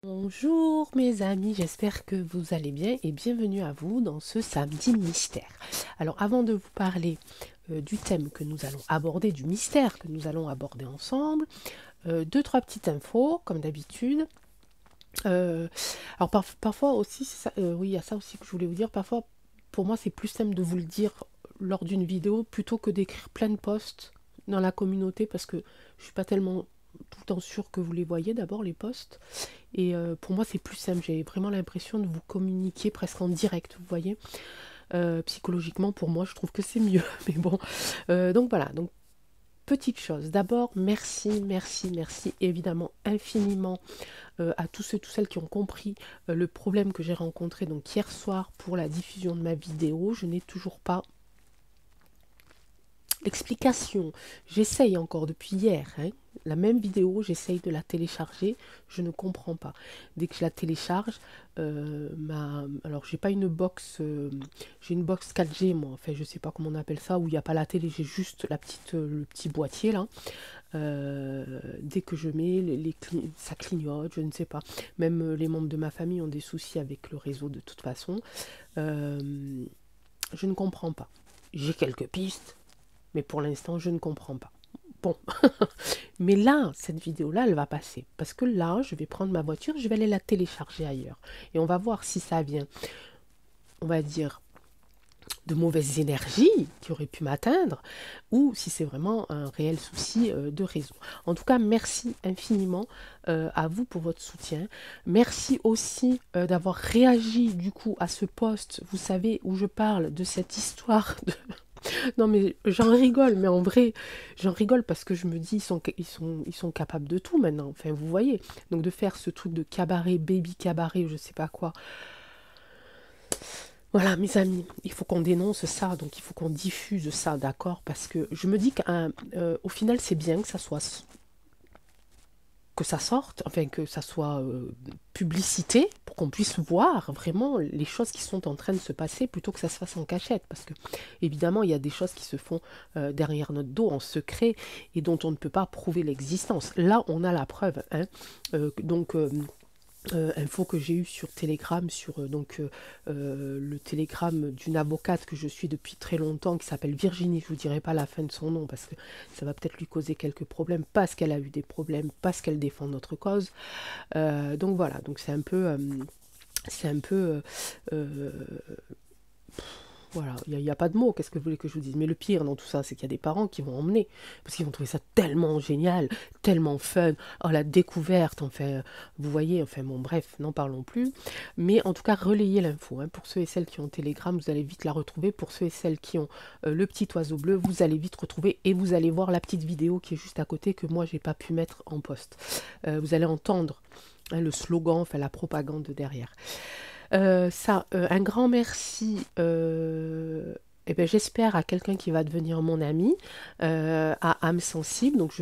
Bonjour mes amis, j'espère que vous allez bien et bienvenue à vous dans ce samedi mystère. Alors avant de vous parler du thème que nous allons aborder, du mystère que nous allons aborder ensemble, deux, trois petites infos comme d'habitude. Alors parfois aussi, oui il y a ça aussi que je voulais vous dire, parfois pour moi c'est plus simple de vous le dire lors d'une vidéo plutôt que d'écrire plein de posts dans la communauté parce que je suis pas tellement tout le temps sûre que vous les voyez d'abord les posts. Et pour moi, c'est plus simple. J'ai vraiment l'impression de vous communiquer presque en direct, vous voyez. Psychologiquement, pour moi, je trouve que c'est mieux. Mais bon, donc voilà. Donc, petite chose. D'abord, merci, merci, merci évidemment infiniment à tous ceux, toutes celles qui ont compris le problème que j'ai rencontré donc hier soir pour la diffusion de ma vidéo. Je n'ai toujours pas l'explication. J'essaye encore depuis hier, hein. La même vidéo, j'essaye de la télécharger, je ne comprends pas. Dès que je la télécharge, alors j'ai pas une box, j'ai une box 4G moi, enfin je sais pas comment on appelle ça, où il n'y a pas la télé, j'ai juste le petit boîtier là. Dès que je mets, ça clignote, je ne sais pas. Même les membres de ma famille ont des soucis avec le réseau de toute façon. Je ne comprends pas. J'ai quelques pistes, mais pour l'instant, je ne comprends pas. Bon, mais là, cette vidéo-là, elle va passer. Parce que là, je vais prendre ma voiture, je vais aller la télécharger ailleurs. Et on va voir si ça vient, on va dire, de mauvaises énergies qui auraient pu m'atteindre, ou si c'est vraiment un réel souci de réseau. En tout cas, merci infiniment à vous pour votre soutien. Merci aussi d'avoir réagi du coup à ce post, vous savez, où je parle de cette histoire de... Non mais j'en rigole, mais en vrai, j'en rigole parce que je me dis, ils sont capables de tout maintenant, enfin vous voyez. Donc de faire ce truc de cabaret, baby cabaret, je sais pas quoi. Voilà mes amis, il faut qu'on dénonce ça, donc il faut qu'on diffuse ça, d'accord? Parce que je me dis qu'au final c'est bien que ça soit que ça sorte, enfin que ça soit publicité pour qu'on puisse voir vraiment les choses qui sont en train de se passer plutôt que ça se fasse en cachette. Parce que évidemment, il y a des choses qui se font derrière notre dos en secret et dont on ne peut pas prouver l'existence. Là, on a la preuve. Hein. Info que j'ai eue sur Telegram, sur le Telegram d'une avocate que je suis depuis très longtemps, qui s'appelle Virginie. Je vous dirai pas la fin de son nom parce que ça va peut-être lui causer quelques problèmes, parce qu'elle a eu des problèmes, parce qu'elle défend notre cause. Donc voilà, donc c'est un peu voilà, il n'y a pas de mots, qu'est-ce que vous voulez que je vous dise? Mais le pire dans tout ça, c'est qu'il y a des parents qui vont emmener, parce qu'ils vont trouver ça tellement génial, tellement fun, oh la découverte, enfin, vous voyez, enfin bon, bref, n'en parlons plus. Mais en tout cas, relayez l'info, hein. Pour ceux et celles qui ont Telegram, vous allez vite la retrouver. Pour ceux et celles qui ont le petit oiseau bleu, vous allez vite retrouver, et vous allez voir la petite vidéo qui est juste à côté, que moi, j'ai pas pu mettre en poste. Vous allez entendre hein, le slogan, enfin la propagande derrière. Un grand merci. Eh ben, j'espère à quelqu'un qui va devenir mon ami, à âme sensible. Donc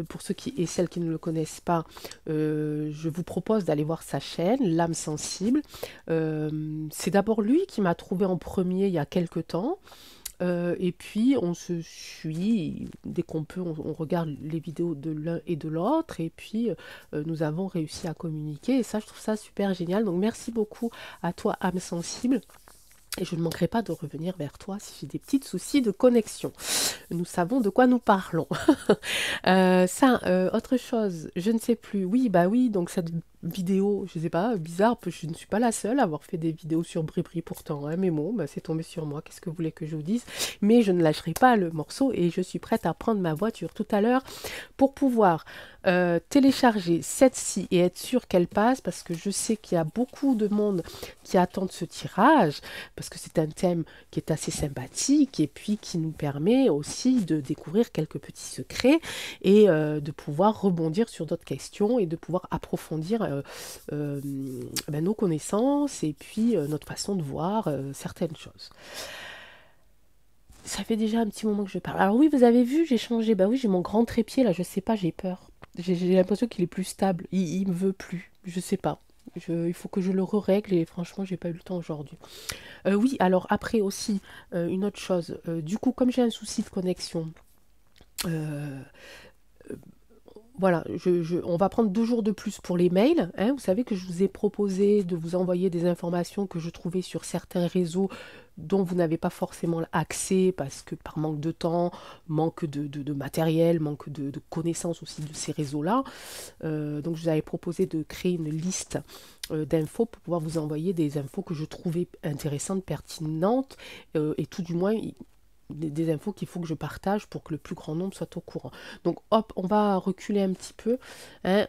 pour ceux qui et celles qui ne le connaissent pas, je vous propose d'aller voir sa chaîne, l'âme sensible. C'est d'abord lui qui m'a trouvé en premier il y a quelque temps. Et puis on se suit, dès qu'on peut, on regarde les vidéos de l'un et de l'autre, et puis nous avons réussi à communiquer, et ça je trouve ça super génial, donc merci beaucoup à toi âme sensible, et je ne manquerai pas de revenir vers toi si j'ai des petits soucis de connexion. Nous savons de quoi nous parlons. Autre chose, je ne sais plus. Oui, bah oui, donc cette vidéo, je sais pas, bizarre, je ne suis pas la seule à avoir fait des vidéos sur Bribri pourtant, hein, mais bon, bah, c'est tombé sur moi, qu'est-ce que vous voulez que je vous dise? Mais je ne lâcherai pas le morceau et je suis prête à prendre ma voiture tout à l'heure pour pouvoir télécharger cette-ci et être sûre qu'elle passe, parce que je sais qu'il y a beaucoup de monde qui attendent ce tirage, parce que c'est un thème qui est assez sympathique et puis qui nous permet aussi de découvrir quelques petits secrets et de pouvoir rebondir sur d'autres questions et de pouvoir approfondir nos connaissances et puis notre façon de voir certaines choses. Ça fait déjà un petit moment que je parle. Alors oui, vous avez vu, j'ai changé. Bah oui, j'ai mon grand trépied là, je sais pas, j'ai peur. J'ai l'impression qu'il est plus stable. Il me veut plus. Je sais pas. Il faut que je le règle et franchement, j'ai pas eu le temps aujourd'hui. Oui, alors après aussi, une autre chose. Du coup, comme j'ai un souci de connexion, euh, voilà, on va prendre 2 jours de plus pour les mails. Hein. Vous savez que je vous ai proposé de vous envoyer des informations que je trouvais sur certains réseaux dont vous n'avez pas forcément accès parce que par manque de temps, manque de matériel, manque de connaissances aussi de ces réseaux-là. Donc je vous avais proposé de créer une liste d'infos pour pouvoir vous envoyer des infos que je trouvais intéressantes, pertinentes et tout du moins des infos qu'il faut que je partage pour que le plus grand nombre soit au courant. Donc hop, on va reculer un petit peu hein,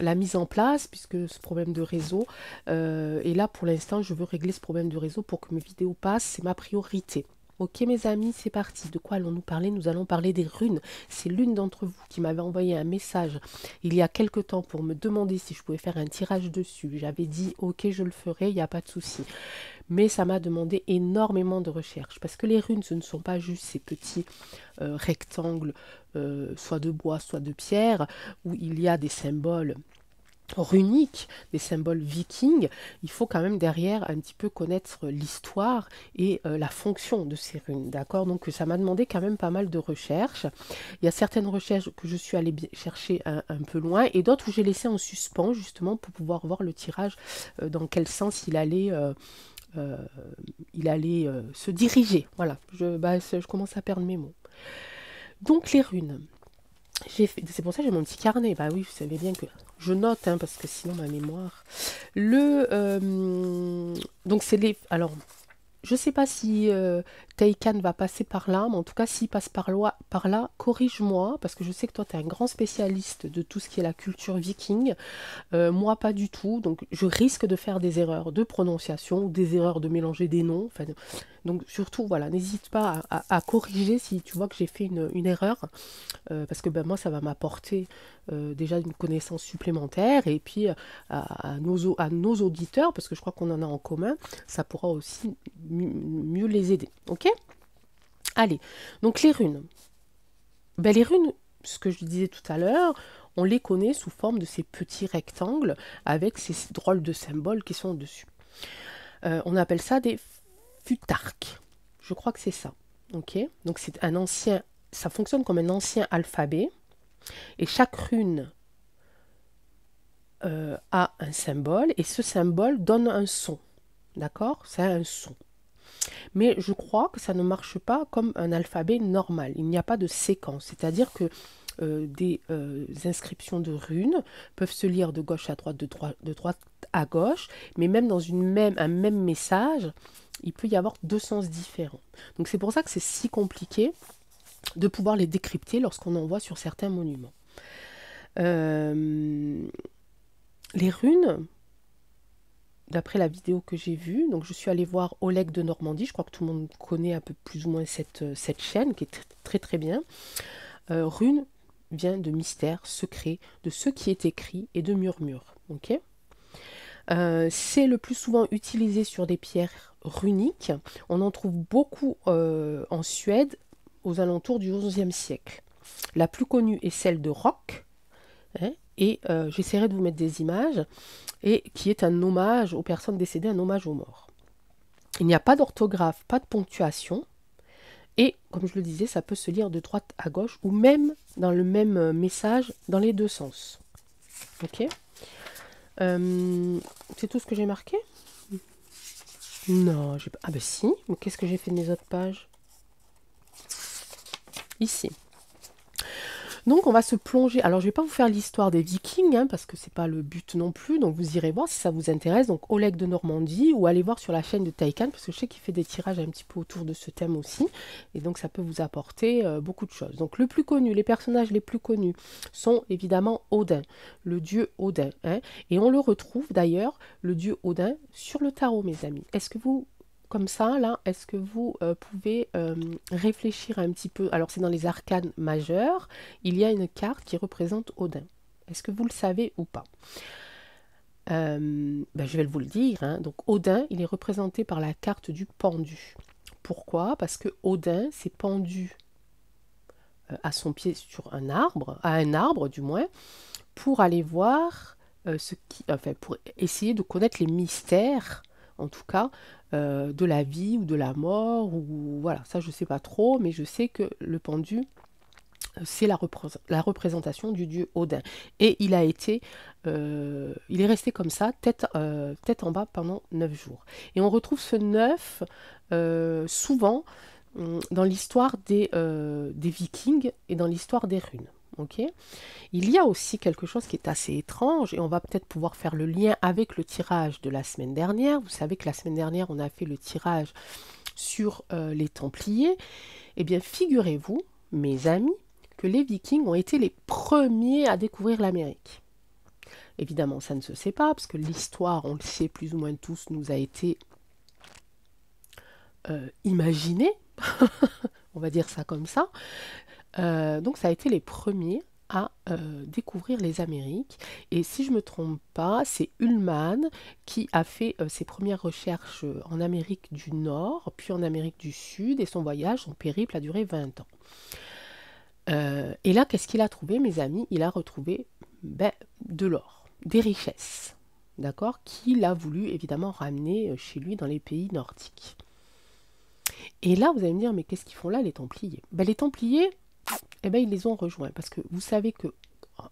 la mise en place, puisque ce problème de réseau, et là pour l'instant je veux régler ce problème de réseau pour que mes vidéos passent, c'est ma priorité. Ok mes amis, c'est parti. De quoi allons-nous parler? Nous allons parler des runes. C'est l'une d'entre vous qui m'avait envoyé un message il y a quelque temps pour me demander si je pouvais faire un tirage dessus. J'avais dit ok je le ferai, il n'y a pas de souci. Mais ça m'a demandé énormément de recherche parce que les runes ce ne sont pas juste ces petits rectangles soit de bois soit de pierre où il y a des symboles runiques, des symboles vikings. Il faut quand même derrière un petit peu connaître l'histoire et la fonction de ces runes, d'accord? Donc ça m'a demandé quand même pas mal de recherches. Il y a certaines recherches que je suis allée chercher un peu loin et d'autres où j'ai laissé en suspens justement pour pouvoir voir le tirage, dans quel sens il allait se diriger. Voilà, je commence à perdre mes mots. Donc les runes. C'est pour ça que j'ai mon petit carnet. Bah oui, vous savez bien que je note, hein, parce que sinon ma mémoire. Donc c'est les. Alors, je sais pas si Taycan va passer par là, mais en tout cas, s'il passe par là, corrige-moi, parce que je sais que toi, tu es un grand spécialiste de tout ce qui est la culture viking. Moi, pas du tout. Donc, je risque de faire des erreurs de prononciation, des erreurs de mélanger des noms. Enfin, donc, surtout, voilà, n'hésite pas à corriger si tu vois que j'ai fait une erreur. Parce que ben, moi, ça va m'apporter déjà une connaissance supplémentaire. Et puis, à nos auditeurs, parce que je crois qu'on en a en commun, ça pourra aussi mieux les aider. Ok? Allez, donc les runes. Ben, les runes, ce que je disais tout à l'heure, on les connaît sous forme de ces petits rectangles avec ces drôles de symboles qui sont dessus. On appelle ça des futarques. Je crois que c'est ça. Ok? Donc c'est un ancien, ça fonctionne comme un ancien alphabet et chaque rune a un symbole et ce symbole donne un son. D'accord? C'est un son. Mais je crois que ça ne marche pas comme un alphabet normal. Il n'y a pas de séquence. C'est-à-dire que des inscriptions de runes peuvent se lire de gauche à droite, de droite à gauche, mais même dans un même message, il peut y avoir 2 sens différents. Donc c'est pour ça que c'est si compliqué de pouvoir les décrypter lorsqu'on en voit sur certains monuments. Les runes, d'après la vidéo que j'ai vue, donc je suis allée voir Oleg de Normandie, je crois que tout le monde connaît un peu plus ou moins cette chaîne qui est très très bien. Runes vient de mystère, secret, de ce qui est écrit et de murmures. Okay, c'est le plus souvent utilisé sur des pierres runiques. On en trouve beaucoup en Suède aux alentours du XIe siècle. La plus connue est celle de Rock, hein, et j'essaierai de vous mettre des images, et qui est un hommage aux personnes décédées, un hommage aux morts. Il n'y a pas d'orthographe, pas de ponctuation, et comme je le disais, ça peut se lire de droite à gauche, ou même dans le même message, dans les 2 sens. Ok, c'est tout ce que j'ai marqué? Non, j'ai pas... Ah ben si, mais qu'est-ce que j'ai fait de mes autres pages? Ici. Donc on va se plonger, alors je ne vais pas vous faire l'histoire des Vikings, hein, parce que c'est pas le but non plus, donc vous irez voir si ça vous intéresse, donc Oleg de Normandie, ou allez voir sur la chaîne de Taycan, parce que je sais qu'il fait des tirages un petit peu autour de ce thème aussi, et donc ça peut vous apporter beaucoup de choses. Donc le plus connu, les personnages les plus connus sont évidemment Odin, le dieu Odin, hein, et on le retrouve d'ailleurs, le dieu Odin, sur le tarot mes amis. Est-ce que vous... Comme ça, là, est-ce que vous pouvez réfléchir un petit peu? Alors, c'est dans les arcanes majeures, il y a une carte qui représente Odin. Est-ce que vous le savez ou pas? Ben, je vais vous le dire. Hein. Donc, Odin, il est représenté par la carte du pendu. Pourquoi? Parce que Odin s'est pendu à son pied sur un arbre du moins, pour aller voir pour essayer de connaître les mystères, en tout cas, de la vie ou de la mort, ou voilà, ça je sais pas trop, mais je sais que le pendu c'est la représentation du dieu Odin. Et il est resté comme ça, tête en bas pendant 9 jours. Et on retrouve ce 9 souvent dans l'histoire des Vikings et dans l'histoire des runes. Ok. Il y a aussi quelque chose qui est assez étrange, et on va peut-être pouvoir faire le lien avec le tirage de la semaine dernière. Vous savez que la semaine dernière, on a fait le tirage sur les Templiers. Eh bien, figurez-vous, mes amis, que les Vikings ont été les premiers à découvrir l'Amérique. Évidemment, ça ne se sait pas, parce que l'histoire, on le sait plus ou moins tous, nous a été imaginée, on va dire ça comme ça. Donc, ça a été les premiers à découvrir les Amériques. Et si je ne me trompe pas, c'est Ullmann qui a fait ses premières recherches en Amérique du Nord, puis en Amérique du Sud, et son voyage, son périple a duré 20 ans. Et là, qu'est-ce qu'il a trouvé, mes amis? Il a retrouvé de l'or, des richesses, d'accord, qu'il a voulu évidemment ramener chez lui dans les pays nordiques. Et là, vous allez me dire, mais qu'est-ce qu'ils font là, les Templiers? Les Templiers, ils les ont rejoints, parce que vous savez que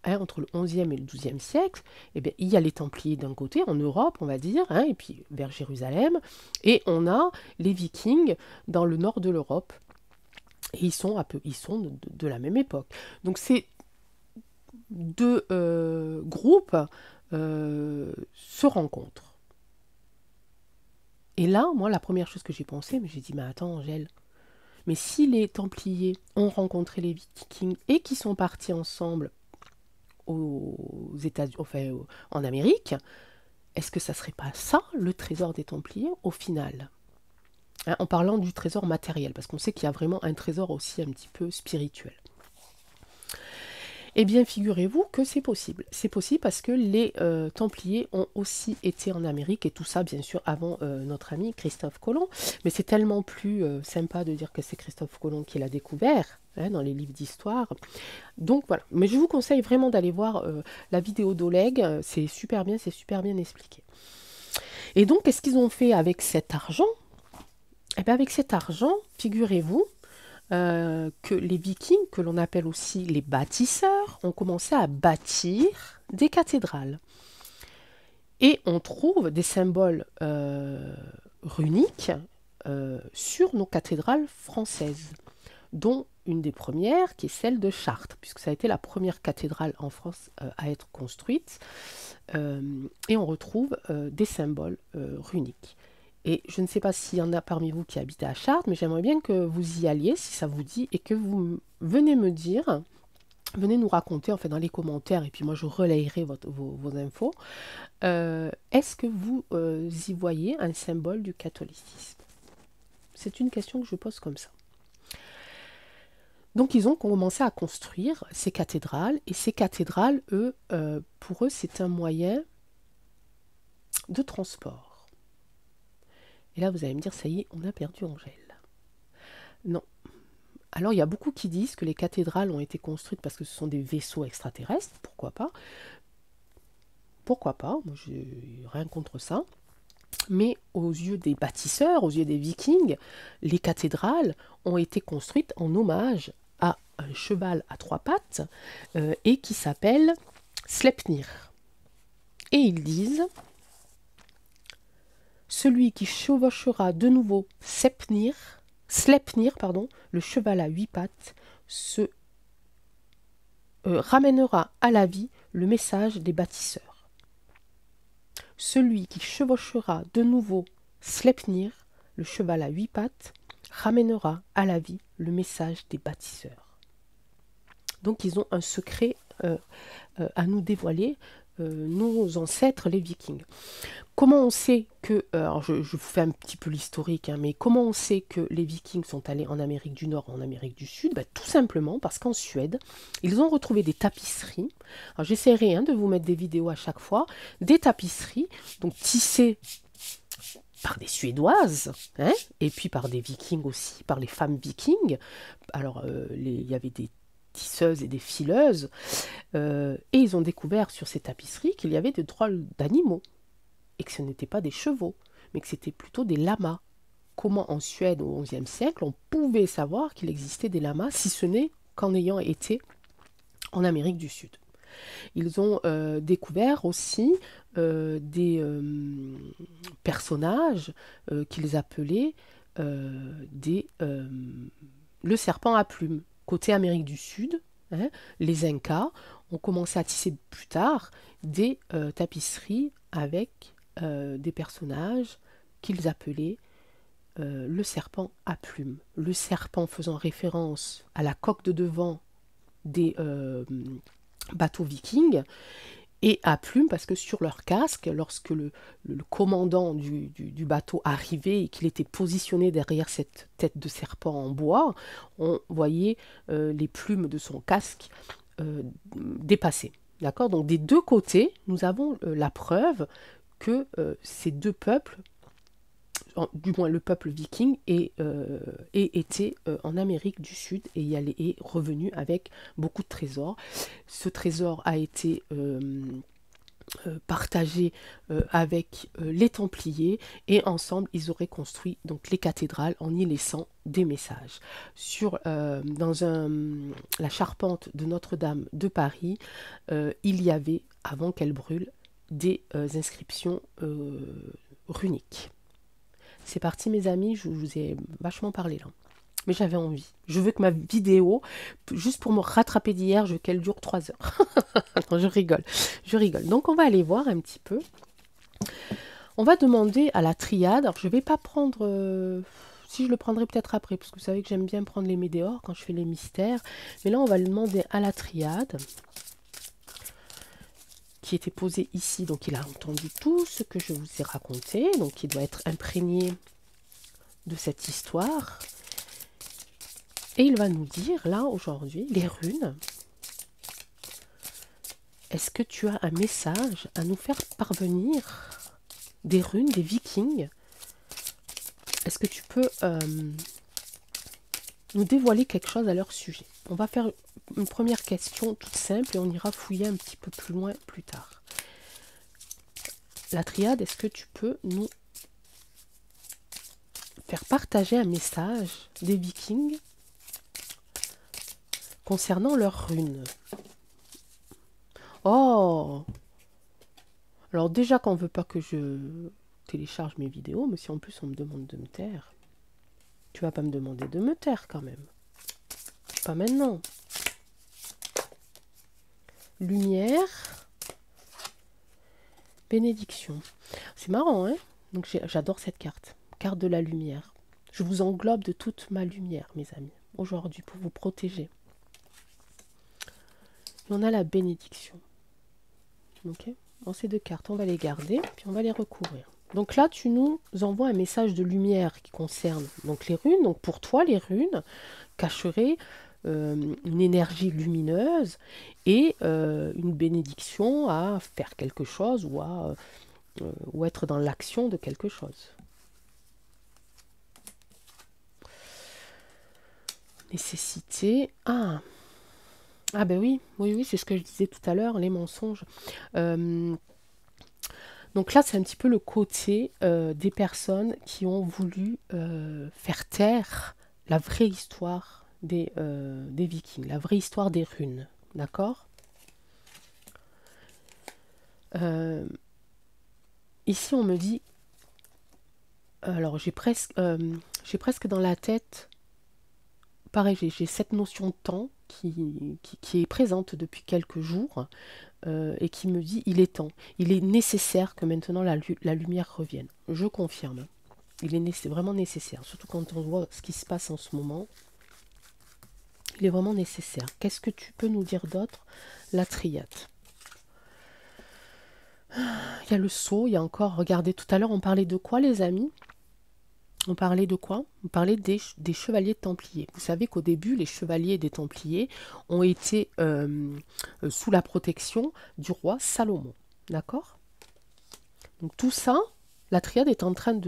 entre le 11e et le 12e siècle, il y a les Templiers d'un côté, en Europe, on va dire, et puis vers Jérusalem, et on a les Vikings dans le nord de l'Europe. Et ils sont de la même époque. Donc ces deux groupes se rencontrent. Et là, moi, la première chose que j'ai pensé, mais j'ai dit, mais attends, Angèle, mais si les Templiers ont rencontré les Vikings et qui sont partis ensemble aux États-Unis, enfin, en Amérique, est-ce que ça serait pas ça, le trésor des Templiers, au final? En parlant du trésor matériel, parce qu'on sait qu'il y a vraiment un trésor aussi un petit peu spirituel. Eh bien, figurez-vous que c'est possible. C'est possible parce que les Templiers ont aussi été en Amérique, et tout ça, bien sûr, avant notre ami Christophe Colomb. Mais c'est tellement plus sympa de dire que c'est Christophe Colomb qui l'a découvert, dans les livres d'histoire. Donc voilà. Mais je vous conseille vraiment d'aller voir la vidéo d'Oleg. C'est super bien expliqué. Et donc, qu'est-ce qu'ils ont fait avec cet argent? Avec cet argent, figurez-vous que les Vikings, que l'on appelle aussi les bâtisseurs, ont commencé à bâtir des cathédrales. Et on trouve des symboles runiques sur nos cathédrales françaises, dont une des premières qui est celle de Chartres, puisque ça a été la première cathédrale en France à être construite. Et on retrouve des symboles runiques. Et je ne sais pas s'il y en a parmi vous qui habitent à Chartres, mais j'aimerais bien que vous y alliez, si ça vous dit, et que vous venez me dire, venez nous raconter, enfin dans les commentaires, et puis moi je relayerai vos infos, est-ce que vous y voyez un symbole du catholicisme? C'est une question que je pose comme ça. Donc ils ont commencé à construire ces cathédrales, et ces cathédrales, pour eux, c'est un moyen de transport. Et là, vous allez me dire, ça y est, on a perdu Angèle. Non. Alors, il y a beaucoup qui disent que les cathédrales ont été construites parce que ce sont des vaisseaux extraterrestres. Pourquoi pas? Pourquoi pas? Moi, je n'ai rien contre ça. Mais aux yeux des bâtisseurs, aux yeux des Vikings, les cathédrales ont été construites en hommage à un cheval à 3 pattes et qui s'appelle Sleipnir. Et ils disent... Celui qui chevauchera de nouveau Sleipnir, le cheval à 8 pattes, ramènera à la vie le message des bâtisseurs. Celui qui chevauchera de nouveau Sleipnir, le cheval à 8 pattes, ramènera à la vie le message des bâtisseurs. Donc ils ont un secret à nous dévoiler, nos ancêtres les Vikings. Comment on sait que, alors je vous fais un petit peu l'historique, mais comment on sait que les Vikings sont allés en Amérique du Nord, en Amérique du Sud? Tout simplement parce qu'en Suède, ils ont retrouvé des tapisseries. Alors j'essaierai de vous mettre des vidéos à chaque fois, des tapisseries, donc tissées par des Suédoises, et puis par des Vikings aussi, par les femmes Vikings. Alors il y avait des tisseuses et des fileuses, et ils ont découvert sur ces tapisseries qu'il y avait des drôles d'animaux, et que ce n'étaient pas des chevaux, mais que c'était plutôt des lamas. Comment en Suède au XIe siècle, on pouvait savoir qu'il existait des lamas, si ce n'est qu'en ayant été en Amérique du Sud. Ils ont découvert aussi des personnages qu'ils appelaient le serpent à plumes. Côté Amérique du Sud, hein, les Incas ont commencé à tisser plus tard des tapisseries avec des personnages qu'ils appelaient le serpent à plumes. Le serpent faisant référence à la coque de devant des bateaux vikings, et à plumes parce que sur leur casque, lorsque le commandant du bateau arrivait et qu'il était positionné derrière cette tête de serpent en bois, on voyait les plumes de son casque dépasser. D'accord? Donc des deux côtés, nous avons la preuve que ces deux peuples, du moins le peuple viking, était en Amérique du Sud et est revenu avec beaucoup de trésors. Ce trésor a été partagé avec les Templiers, et ensemble ils auraient construit donc les cathédrales en y laissant des messages. Dans la charpente de Notre-Dame de Paris, il y avait, avant qu'elle brûle, des inscriptions runiques. C'est parti mes amis, je vous ai vachement parlé là. Mais j'avais envie. Je veux que ma vidéo, juste pour me rattraper d'hier, je veux qu'elle dure 3 heures. Non, je rigole. Donc on va aller voir un petit peu. On va demander à la triade. Alors je ne vais pas prendre... si je le prendrai peut-être après, parce que vous savez que j'aime bien prendre les météores quand je fais les mystères. Mais là on va le demander à la triade, qui était posé ici, donc il a entendu tout ce que je vous ai raconté, donc il doit être imprégné de cette histoire, et il va nous dire là aujourd'hui les runes. Est-ce que tu as un message à nous faire parvenir des runes des Vikings? Est-ce que tu peux nous dévoiler quelque chose à leur sujet? On va faire une première question toute simple et on ira fouiller un petit peu plus loin plus tard. La triade, est-ce que tu peux nous faire partager un message des Vikings concernant leurs runes? Oh! Alors déjà qu'on ne veut pas que je télécharge mes vidéos, mais si en plus on me demande de me taire, tu vas pas me demander de me taire quand même. Pas maintenant. Lumière. Bénédiction. C'est marrant, hein? Donc j'adore cette carte. Carte de la lumière. Je vous englobe de toute ma lumière, mes amis, aujourd'hui, pour vous protéger. Et on a la bénédiction. Ok? Bon, ces deux cartes, on va les garder, puis on va les recouvrir. Donc là, tu nous envoies un message de lumière qui concerne donc les runes. Donc pour toi, les runes cacheraient une énergie lumineuse et une bénédiction à faire quelque chose ou être dans l'action de quelque chose. Nécessité. Ah ben oui, c'est ce que je disais tout à l'heure, les mensonges. Donc là, c'est un petit peu le côté des personnes qui ont voulu faire taire la vraie histoire des Vikings, la vraie histoire des runes, d'accord? Ici, on me dit, alors j'ai presque dans la tête, pareil, j'ai cette notion de temps qui est présente depuis quelques jours et qui me dit, il est temps, il est nécessaire que maintenant la lumière revienne. Je confirme, c'est vraiment nécessaire, surtout quand on voit ce qui se passe en ce moment. Il est vraiment nécessaire. Qu'est-ce que tu peux nous dire d'autre? La triade. Il y a le sceau, il y a encore, regardez, tout à l'heure on parlait de quoi les amis? On parlait de quoi? On parlait des chevaliers de Templiers. Vous savez qu'au début, les chevaliers des Templiers ont été sous la protection du roi Salomon. D'accord? Donc tout ça, la triade est en train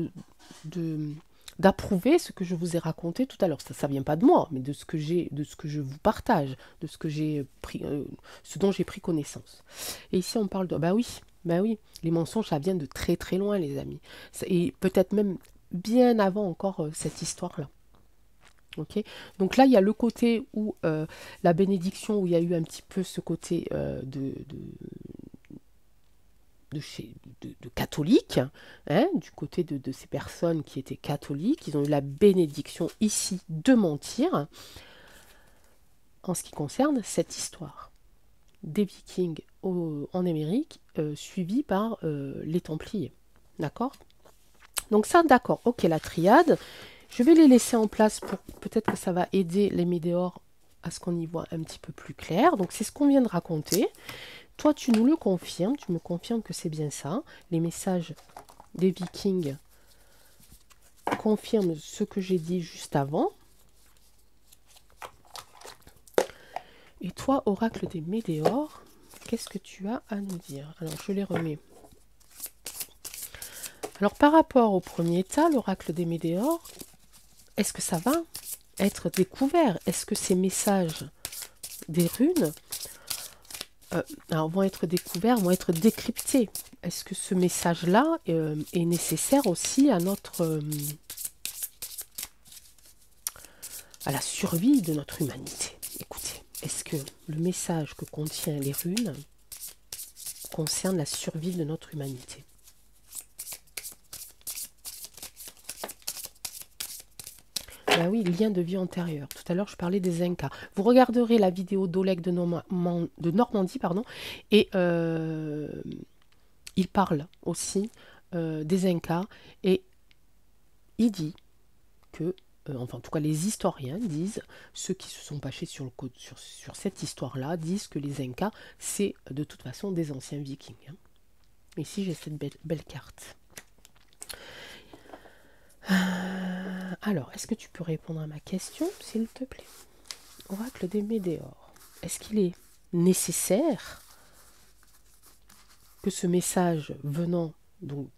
d'approuver ce que je vous ai raconté tout à l'heure. Ça ne vient pas de moi, mais de ce que je vous partage, de ce que j'ai pris, ce dont j'ai pris connaissance. Et ici, on parle de... Bah oui, les mensonges, ça vient de très très loin, les amis. Et peut-être même bien avant encore cette histoire-là. Ok, donc là, il y a le côté où la bénédiction, où il y a eu un petit peu ce côté de catholique, hein, du côté de ces personnes qui étaient catholiques. Ils ont eu la bénédiction ici de mentir en ce qui concerne cette histoire des Vikings en Amérique, suivie par les Templiers. D'accord? Donc ça, d'accord. Ok, la triade. Je vais les laisser en place pour peut-être que ça va aider les météores à ce qu'on y voit un petit peu plus clair. Donc c'est ce qu'on vient de raconter. Toi, tu nous le confirmes. Tu me confirmes que c'est bien ça. Les messages des Vikings confirment ce que j'ai dit juste avant. Et toi, oracle des météores, qu'est-ce que tu as à nous dire? Alors, je les remets. Alors, par rapport au premier état, l'oracle des météores, est-ce que ça va être découvert? Est-ce que ces messages des runes vont être découverts, vont être décryptés? Est-ce que ce message-là est nécessaire aussi à à la survie de notre humanité? Écoutez, est-ce que le message que contient les runes concerne la survie de notre humanité? Ben oui, lien de vie antérieure. Tout à l'heure, je parlais des Incas. Vous regarderez la vidéo d'Oleg de Normandie, pardon, et il parle aussi des Incas, et il dit que, enfin en tout cas les historiens disent, ceux qui se sont penchés sur cette histoire-là, disent que les Incas, c'est de toute façon des anciens Vikings. Hein. Ici, j'ai cette belle carte. Alors, est-ce que tu peux répondre à ma question, s'il te plaît? Oracle des météores. Est-ce qu'il est nécessaire que ce message venant donc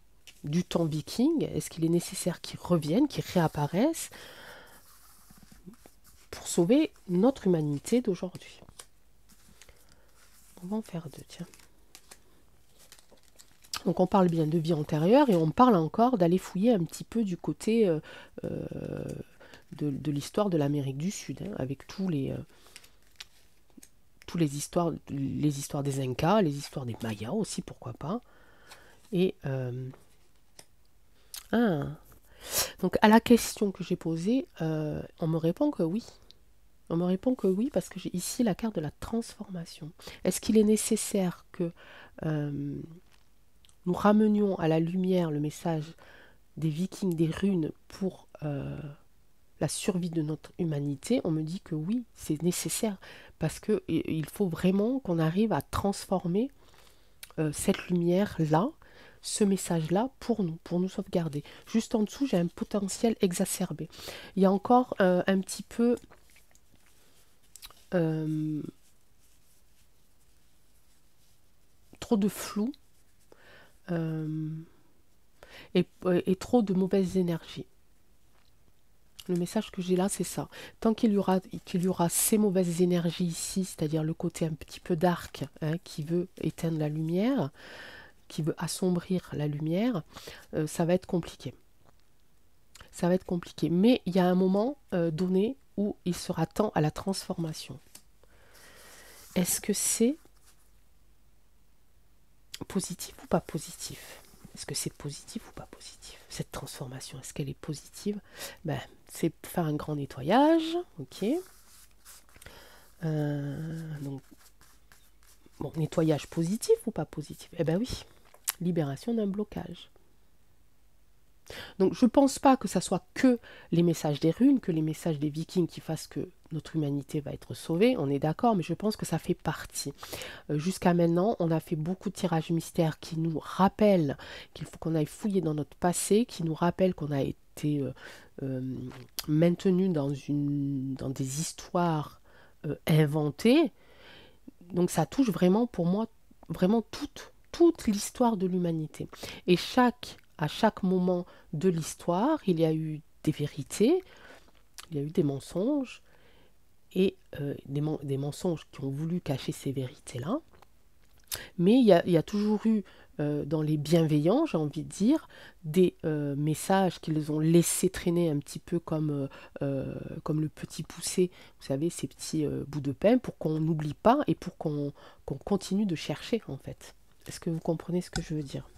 du temps viking, est-ce qu'il est nécessaire qu'il revienne, qu'il réapparaisse pour sauver notre humanité d'aujourd'hui? On va en faire deux, tiens. Donc on parle bien de vie antérieure et on parle encore d'aller fouiller un petit peu du côté de l'histoire de l'Amérique du Sud, hein, avec tous les histoires des Incas, les histoires des Mayas aussi, pourquoi pas. Et donc à la question que j'ai posée, on me répond que oui. On me répond que oui, parce que j'ai ici la carte de la transformation. Est-ce qu'il est nécessaire que nous ramenions à la lumière le message des Vikings, des runes, pour la survie de notre humanité? On me dit que oui, c'est nécessaire, parce qu'il faut vraiment qu'on arrive à transformer cette lumière-là, ce message-là, pour nous sauvegarder. Juste en dessous, j'ai un potentiel exacerbé. Il y a encore un petit peu trop de flou et trop de mauvaises énergies. Le message que j'ai là, c'est ça. Tant qu'il y aura ces mauvaises énergies ici, c'est-à-dire le côté un petit peu dark, hein, qui veut éteindre la lumière, qui veut assombrir la lumière, ça va être compliqué. Ça va être compliqué. Mais il y a un moment donné où il sera temps à la transformation. Est-ce que c'est positif ou pas positif? Est-ce que c'est positif ou pas positif? Cette transformation, est-ce qu'elle est positive? Ben, c'est faire un grand nettoyage, ok. Donc, bon, nettoyage positif ou pas positif? Eh ben oui, libération d'un blocage. Donc je ne pense pas que ça soit que les messages des runes, que les messages des Vikings qui fassent que notre humanité va être sauvée, on est d'accord, mais je pense que ça fait partie. Jusqu'à maintenant, on a fait beaucoup de tirages mystères qui nous rappellent qu'il faut qu'on aille fouiller dans notre passé, qui nous rappellent qu'on a été maintenu dans des histoires inventées. Donc ça touche vraiment, pour moi, vraiment toute l'histoire de l'humanité. Et à chaque moment de l'histoire, il y a eu des vérités, il y a eu des mensonges, et des mensonges qui ont voulu cacher ces vérités-là, Mais il y a toujours eu, dans les bienveillants, j'ai envie de dire, des messages qu'ils ont laissé traîner un petit peu comme le petit poussé, vous savez, ces petits bouts de pain, pour qu'on n'oublie pas et pour qu'on continue de chercher, en fait. Est-ce que vous comprenez ce que je veux dire?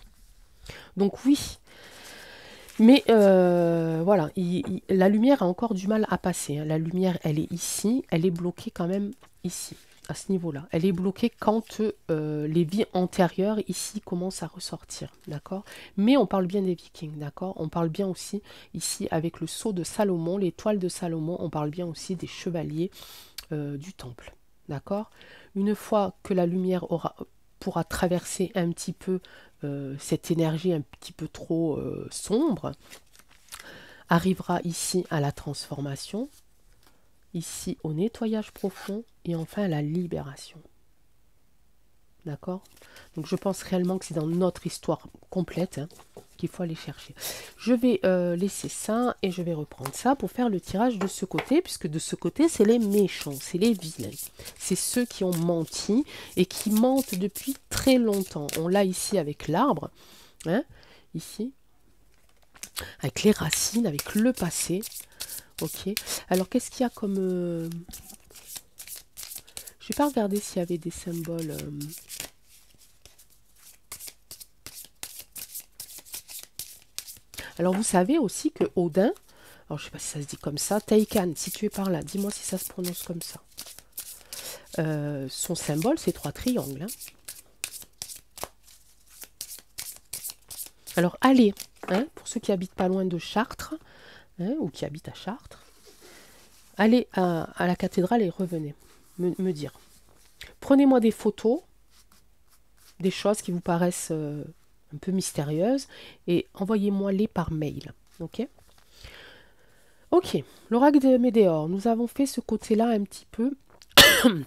Donc oui, mais voilà, la lumière a encore du mal à passer, hein. La lumière, elle est ici, elle est bloquée quand même ici, à ce niveau-là. Elle est bloquée quand les vies antérieures ici commencent à ressortir, d'accord? Mais on parle bien des Vikings, d'accord? On parle bien aussi ici avec le sceau de Salomon, l'étoile de Salomon, on parle bien aussi des chevaliers du temple, d'accord? Une fois que la lumière pourra traverser un petit peu cette énergie un petit peu trop sombre, arrivera ici à la transformation, ici au nettoyage profond et enfin à la libération. D'accord? Donc je pense réellement que c'est dans notre histoire complète, hein, qu'il faut aller chercher. Je vais laisser ça et je vais reprendre ça pour faire le tirage de ce côté, puisque de ce côté, c'est les méchants, c'est les vilains. C'est ceux qui ont menti et qui mentent depuis très longtemps. On l'a ici avec l'arbre, hein, ici, avec les racines, avec le passé. Ok. Alors, qu'est-ce qu'il y a comme... Je n'ai pas regardé s'il y avait des symboles... Alors, vous savez aussi que Odin, alors je ne sais pas si ça se dit comme ça, Taikan, si tu es par là, dis-moi si ça se prononce comme ça. Son symbole, c'est 3 triangles. Hein. Alors, allez, hein, pour ceux qui habitent pas loin de Chartres, hein, ou qui habitent à Chartres, allez à la cathédrale et revenez me dire. Prenez-moi des photos, des choses qui vous paraissent un peu mystérieuses, et envoyez-moi-les par mail. Ok? Ok, l'oracle de Médéor, nous avons fait ce côté-là un petit peu, le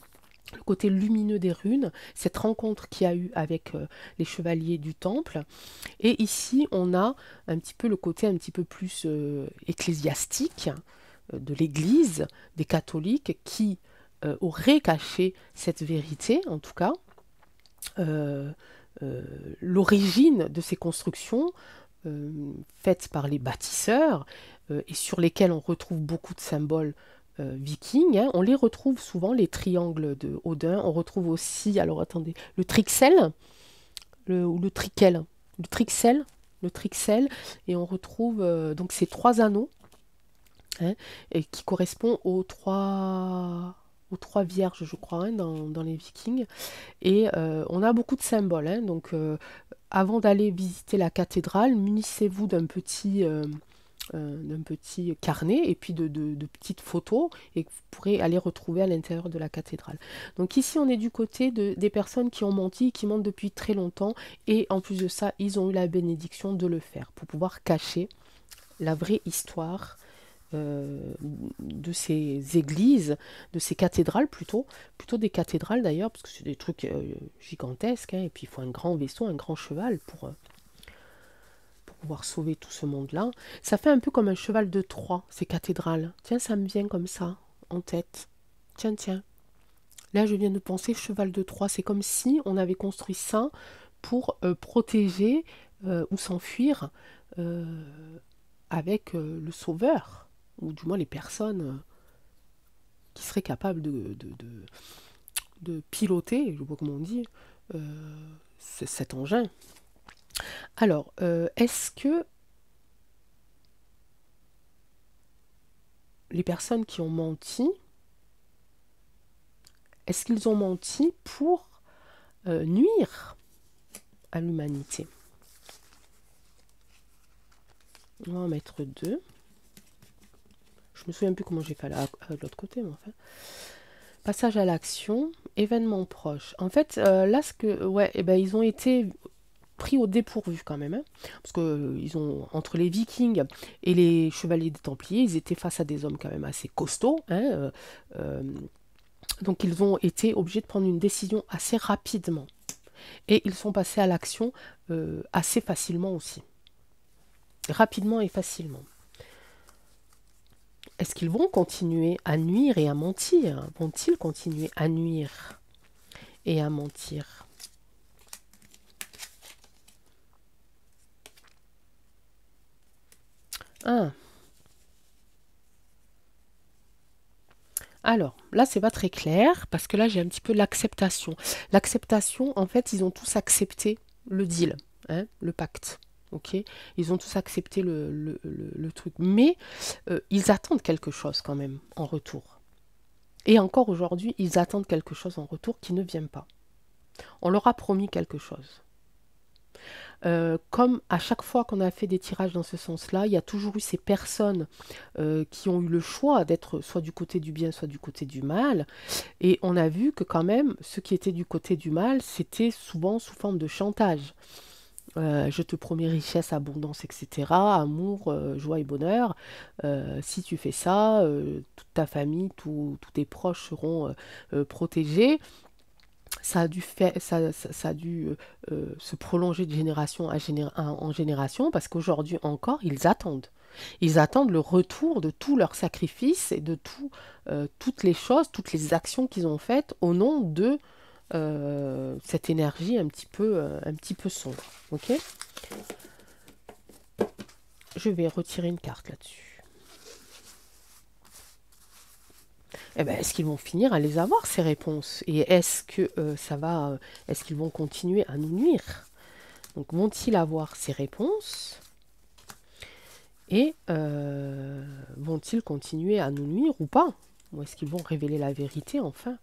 côté lumineux des runes, cette rencontre qu'il y a eu avec les chevaliers du temple. Et ici, on a un petit peu le côté un petit peu plus ecclésiastique de l'Église, des catholiques, qui auraient caché cette vérité, en tout cas. Euh, L'origine de ces constructions faites par les bâtisseurs et sur lesquelles on retrouve beaucoup de symboles vikings. Hein. On les retrouve souvent, les triangles de Odin. On retrouve aussi, alors attendez, le trixel, ou le triquel, le trixel, et on retrouve donc ces 3 anneaux, hein, et qui correspondent aux trois vierges, je crois, hein, dans les Vikings. Et on a beaucoup de symboles. Hein, donc, avant d'aller visiter la cathédrale, munissez-vous d'un petit carnet et puis de petites photos et que vous pourrez aller retrouver à l'intérieur de la cathédrale. Donc ici, on est du côté des personnes qui ont menti, qui mentent depuis très longtemps et en plus de ça, ils ont eu la bénédiction de le faire pour pouvoir cacher la vraie histoire de ces églises, de ces cathédrales plutôt des cathédrales d'ailleurs, parce que c'est des trucs gigantesques, hein, et puis il faut un grand vaisseau, un grand cheval pour pouvoir sauver tout ce monde-là. Ça fait un peu comme un cheval de Troie, ces cathédrales. Tiens, ça me vient comme ça, en tête. Tiens, tiens. Là, je viens de penser, cheval de Troie, c'est comme si on avait construit ça pour protéger ou s'enfuir avec le sauveur, ou du moins les personnes qui seraient capables de piloter, je ne sais pas comment on dit, cet engin. Alors, est-ce que les personnes qui ont menti, est-ce qu'ils ont menti pour nuire à l'humanité? On va en mettre 2. Je me souviens plus comment j'ai fait à l'autre côté, mais enfin. Passage à l'action, événement proche. En fait, là, ouais, eh ben, ils ont été pris au dépourvu quand même, hein, parce que ils ont, entre les Vikings et les chevaliers des Templiers, ils étaient face à des hommes quand même assez costauds, hein, donc ils ont été obligés de prendre une décision assez rapidement, et ils sont passés à l'action assez facilement aussi, rapidement et facilement. Est-ce qu'ils vont continuer à nuire et à mentir? Vont-ils continuer à nuire et à mentir? Ah. Alors, là, c'est pas très clair, parce que là, j'ai un petit peu l'acceptation. L'acceptation, en fait, ils ont tous accepté le deal, hein, le pacte. Ok, ils ont tous accepté le truc. Mais ils attendent quelque chose quand même en retour. Et encore aujourd'hui, ils attendent quelque chose en retour qui ne vient pas. On leur a promis quelque chose. Comme à chaque fois qu'on a fait des tirages dans ce sens-là, il y a toujours eu ces personnes qui ont eu le choix d'être soit du côté du bien, soit du côté du mal. Et on a vu que quand même, ceux qui étaient du côté du mal, c'était souvent sous forme de chantage. Je te promets richesse, abondance, etc. Amour, joie et bonheur. Si tu fais ça, toute ta famille, tous tes proches seront protégés. Ça a dû, ça a dû se prolonger de génération en génération parce qu'aujourd'hui encore, ils attendent. Ils attendent le retour de tous leurs sacrifices et de toutes les choses, toutes les actions qu'ils ont faites au nom de cette énergie un petit peu sombre. Ok. Je vais retirer une carte là-dessus. Eh ben, est-ce qu'ils vont finir à les avoir, ces réponses? Et est-ce que est-ce qu'ils vont continuer à nous nuire? Donc, vont-ils avoir ces réponses? Et vont-ils continuer à nous nuire ou pas? Ou est-ce qu'ils vont révéler la vérité enfin?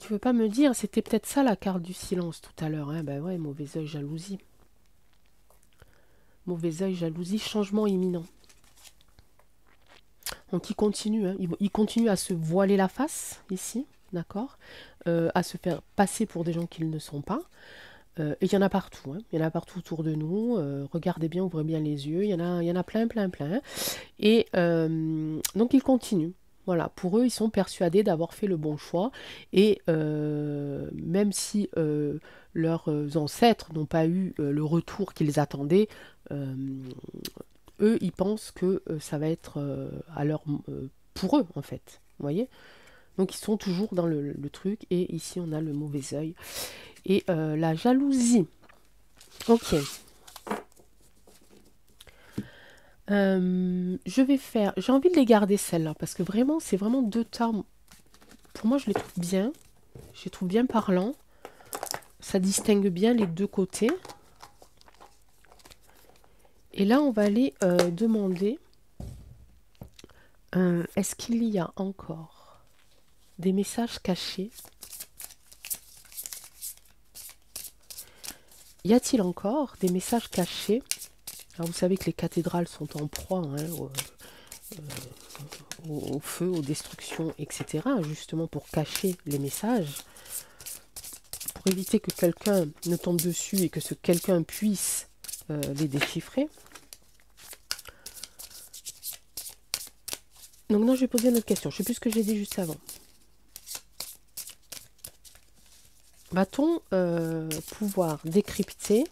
Tu veux pas me dire, c'était peut-être ça la carte du silence tout à l'heure, hein? Ben ouais, mauvais œil, jalousie. Mauvais œil, jalousie, changement imminent. Donc il continue, hein, il continue à se voiler la face, ici, d'accord, à se faire passer pour des gens qu'ils ne sont pas. Et il y en a partout, hein, il y en a partout autour de nous. Regardez bien, ouvrez bien les yeux, il y en a plein, plein, plein. Et donc il continue. Voilà, pour eux, ils sont persuadés d'avoir fait le bon choix. Et même si leurs ancêtres n'ont pas eu le retour qu'ils attendaient, euh, eux, ils pensent que ça va être pour eux, en fait. Vous voyez? Donc, ils sont toujours dans le truc. Et ici, on a le mauvais œil. Et la jalousie. Ok. Je vais faire... J'ai envie de les garder, celles-là. Parce que vraiment, c'est vraiment deux termes. Pour moi, je les trouve bien. Je les trouve bien parlants. Ça distingue bien les deux côtés. Et là, on va aller demander... est-ce qu'il y a encore des messages cachés? Y a-t-il encore des messages cachés? Alors vous savez que les cathédrales sont en proie, hein, au feu, aux destructions, etc. Justement pour cacher les messages, pour éviter que quelqu'un ne tombe dessus et que ce quelqu'un puisse les déchiffrer. Donc non, je vais poser une autre question. Je ne sais plus ce que j'ai dit juste avant. Va-t-on pouvoir décrypter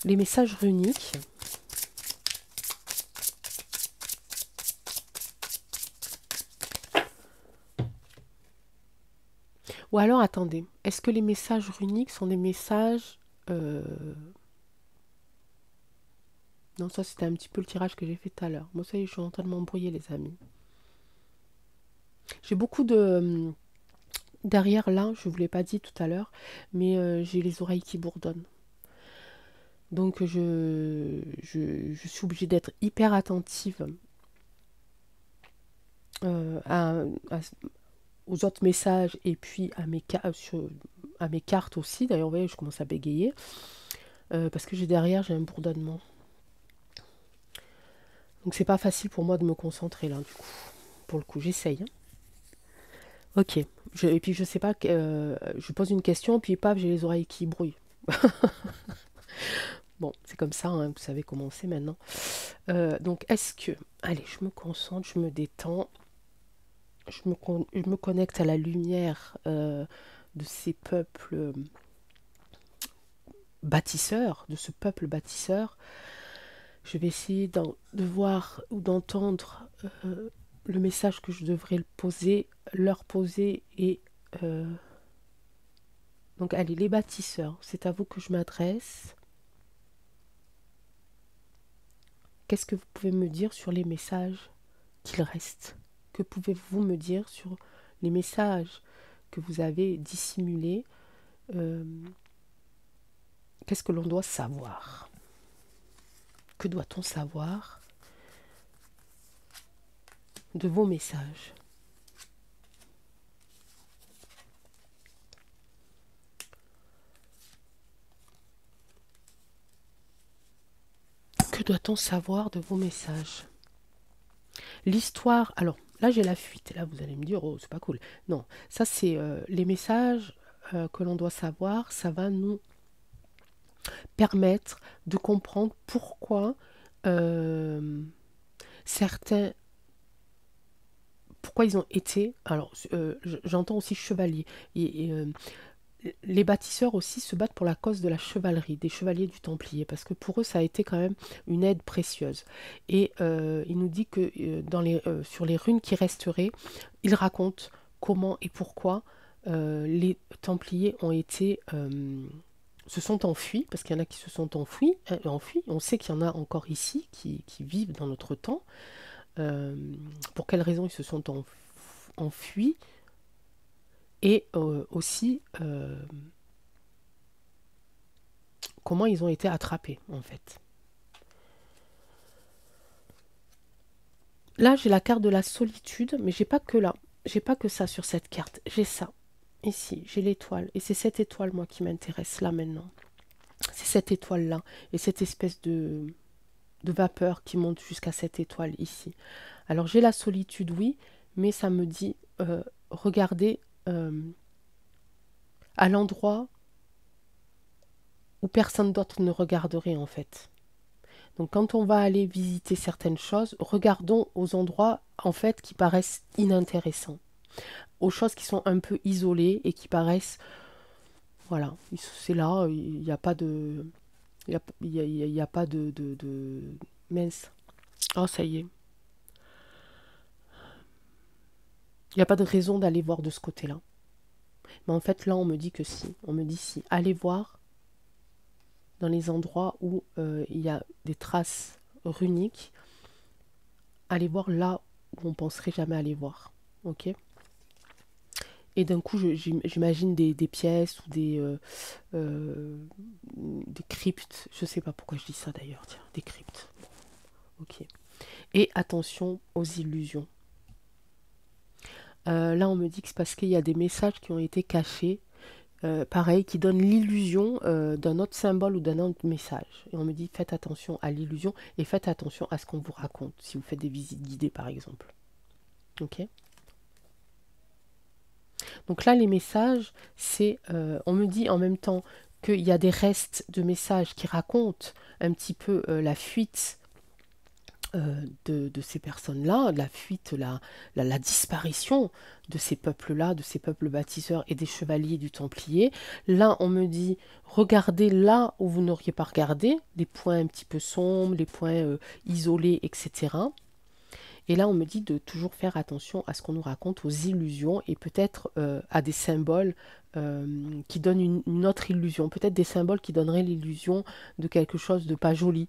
les messages runiques ou alors, attendez, est-ce que les messages runiques sont des messages... Non, ça c'était un petit peu le tirage que j'ai fait tout à l'heure. Moi, ça y est, je suis en train de m'embrouiller, les amis. J'ai beaucoup de... Derrière là, je ne vous l'ai pas dit tout à l'heure, mais j'ai les oreilles qui bourdonnent. Donc je suis obligée d'être hyper attentive euh, à- à- aux autres messages et puis à mes cartes aussi. D'ailleurs, vous voyez, je commence à bégayer parce que j'ai un bourdonnement. Donc c'est pas facile pour moi de me concentrer là, du coup. Pour le coup, j'essaye, hein. Ok. Et puis je sais pas, je pose une question, puis paf, j'ai les oreilles qui brouillent. Bon, c'est comme ça, hein, vous savez comment c'est maintenant. Donc est-ce que... Allez, je me concentre, je me détends. Je me connecte à la lumière de ces peuples bâtisseurs, de ce peuple bâtisseur. Je vais essayer de voir ou d'entendre le message que je devrais leur poser et Donc, allez, les bâtisseurs, c'est à vous que je m'adresse. Qu'est-ce que vous pouvez me dire sur les messages qu'il reste? Que pouvez-vous me dire sur les messages que vous avez dissimulés? Qu'est-ce que l'on doit savoir? Que doit-on savoir de vos messages? Que doit-on savoir de vos messages? L'histoire, alors là j'ai la fuite, là vous allez me dire, oh c'est pas cool. Non, ça c'est les messages que l'on doit savoir, ça va nous permettre de comprendre pourquoi certains, pourquoi ils ont été, alors j'entends aussi chevalier, les bâtisseurs aussi se battent pour la cause de la chevalerie, des chevaliers du Templier, parce que pour eux, ça a été quand même une aide précieuse. Et il nous dit que sur les runes qui resteraient, il raconte comment et pourquoi les Templiers se sont enfuis, parce qu'il y en a qui se sont enfuis. On sait qu'il y en a encore ici qui vivent dans notre temps. Pour quelles raisons ils se sont enfuis? Et aussi comment ils ont été attrapés en fait. Là j'ai la carte de la solitude, mais j'ai pas que là, j'ai pas que ça sur cette carte, j'ai ça ici, j'ai l'étoile, et c'est cette étoile moi qui m'intéresse là maintenant. C'est cette étoile là, et cette espèce de vapeur qui monte jusqu'à cette étoile ici. Alors j'ai la solitude, oui, mais ça me dit regardez à l'endroit où personne d'autre ne regarderait en fait. Donc quand on va aller visiter certaines choses, regardons aux endroits en fait qui paraissent inintéressants, aux choses qui sont un peu isolées et qui paraissent, voilà, c'est là, il n'y a pas de, il y a pas de mince. Oh ça y est, il n'y a pas de raison d'aller voir de ce côté-là. Mais en fait là on me dit que si, on me dit si, allez voir dans les endroits où il y a des traces runiques, allez voir là où on penserait jamais aller voir, ok? Et d'un coup, j'imagine des pièces ou des cryptes. Je sais pas pourquoi je dis ça d'ailleurs, tiens, des cryptes. Ok. Et attention aux illusions. Là, on me dit que c'est parce qu'il y a des messages qui ont été cachés, pareil, qui donnent l'illusion d'un autre symbole ou d'un autre message. Et on me dit, faites attention à l'illusion et faites attention à ce qu'on vous raconte, si vous faites des visites guidées, par exemple. Ok? Donc là, les messages, on me dit en même temps qu'il y a des restes de messages qui racontent un petit peu la fuite de ces personnes-là, la fuite, la disparition de ces peuples-là, de ces peuples bâtisseurs et des chevaliers du Templier. Là, on me dit, regardez là où vous n'auriez pas regardé, les points un petit peu sombres, les points isolés, etc. Et là, on me dit de toujours faire attention à ce qu'on nous raconte, aux illusions et peut-être à des symboles qui donnent une autre illusion. Peut-être des symboles qui donneraient l'illusion de quelque chose de pas joli.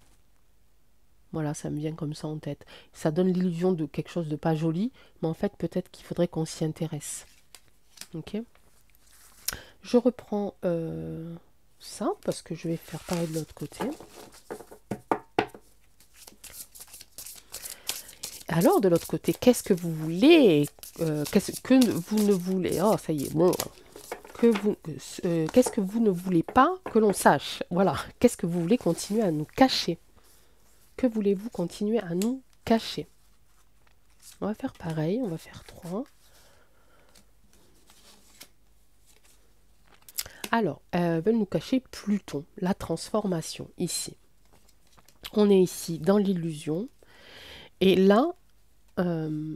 Voilà, ça me vient comme ça en tête. Ça donne l'illusion de quelque chose de pas joli, mais en fait, peut-être qu'il faudrait qu'on s'y intéresse. Ok? Je reprends ça parce que je vais faire pareil de l'autre côté. Alors, de l'autre côté, qu'est-ce que vous voulez? Qu'est-ce que vous ne voulez? Oh, ça y est, bon. Qu'est-ce que vous ne voulez pas que l'on sache? Voilà. Qu'est-ce que vous voulez continuer à nous cacher? Que voulez-vous continuer à nous cacher? On va faire pareil, on va faire 3. Alors, veulent nous cacher Pluton, la transformation, ici. On est ici dans l'illusion. Et là, en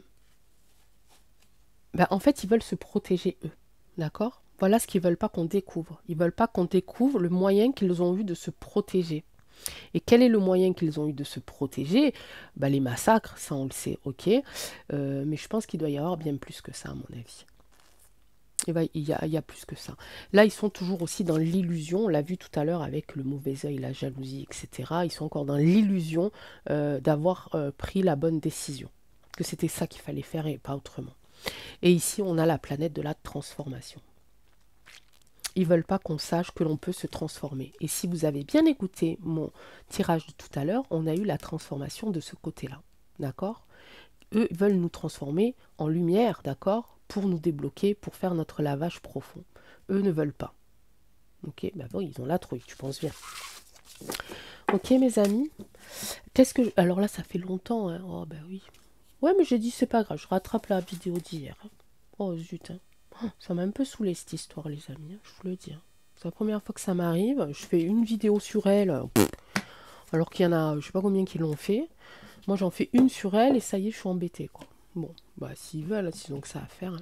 fait, ils veulent se protéger eux. D'accord? Voilà ce qu'ils ne veulent pas qu'on découvre. Ils ne veulent pas qu'on découvre le moyen qu'ils ont eu de se protéger. Et quel est le moyen qu'ils ont eu de se protéger? Les massacres, ça on le sait, ok. Mais je pense qu'il doit y avoir bien plus que ça, à mon avis. Il y a plus que ça. Là, ils sont toujours aussi dans l'illusion. On l'a vu tout à l'heure avec le mauvais œil, la jalousie, etc. Ils sont encore dans l'illusion d'avoir pris la bonne décision. Que c'était ça qu'il fallait faire et pas autrement. Et ici, on a la planète de la transformation. Ils veulent pas qu'on sache que l'on peut se transformer. Et si vous avez bien écouté mon tirage de tout à l'heure, on a eu la transformation de ce côté-là. D'accord? Eux veulent nous transformer en lumière, d'accord? Pour nous débloquer, pour faire notre lavage profond. Eux ne veulent pas. Ok? Ben bon, ils ont la trouille, tu penses bien. Ok, mes amis? Qu'est-ce que... Alors là, ça fait longtemps, hein? Oh, ben oui. Ouais, mais j'ai dit, c'est pas grave, je rattrape la vidéo d'hier. Oh, zut, hein. Ça m'a un peu saoulé cette histoire, les amis, hein, je vous le dis. Hein. C'est la première fois que ça m'arrive. Je fais une vidéo sur elle, alors qu'il y en a, je sais pas combien qui l'ont fait. Moi, j'en fais une sur elle et ça y est, je suis embêtée, quoi. Bon, bah s'ils veulent, s'ils ont que ça à faire.